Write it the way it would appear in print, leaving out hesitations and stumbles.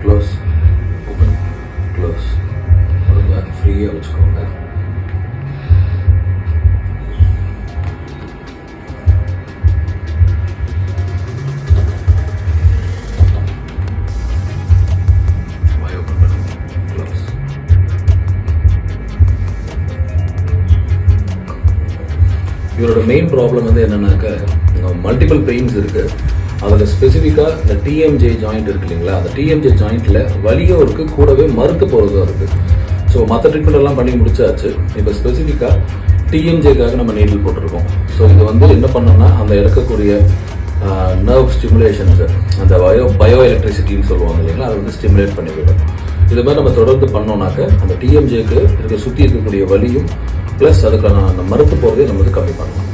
Close, open, close. கொஞ்சம் அது ஃப்ரீயாக வச்சுக்கோங்க. இவரோட மெயின் ப்ராப்ளம் வந்து என்னன்னாக்கா, மல்டிபிள் பெயின்ஸ் இருக்குது. அதில் ஸ்பெசிஃபிக்காக இந்த டிஎம்ஜே ஜாயிண்ட் இருக்கு இல்லைங்களா, அந்த டிஎம்ஜே ஜாயிண்ட்டில் வலியும் இருக்குது, கூடவே மறுத்து போகிறதும் இருக்குது. ஸோ மற்ற ட்ரீட்மெண்ட் எல்லாம் பண்ணி முடிச்சாச்சு. இப்போ ஸ்பெசிஃபிக்காக டிஎம்ஜேக்காக நம்ம நீடில் போட்டிருக்கோம். ஸோ இது வந்து என்ன பண்ணோம்னா, அந்த இருக்கக்கூடிய நர்வ் ஸ்டிமுலேஷன்ஸு, அந்த பயோ எலக்ட்ரிசிட்டின்னு சொல்லுவாங்க இல்லைங்களா, அதை வந்து ஸ்டிமுலேட் பண்ணிவிடும். இது மாதிரி நம்ம தொடர்ந்து பண்ணோம்னாக்க அந்த டிஎம்ஜேக்கு சுற்றி இருக்கக்கூடிய வலியும் ப்ளஸ் அதுக்கான மறுத்து போகிறதே நம்ம வந்து கம்மி பண்ணலாம்.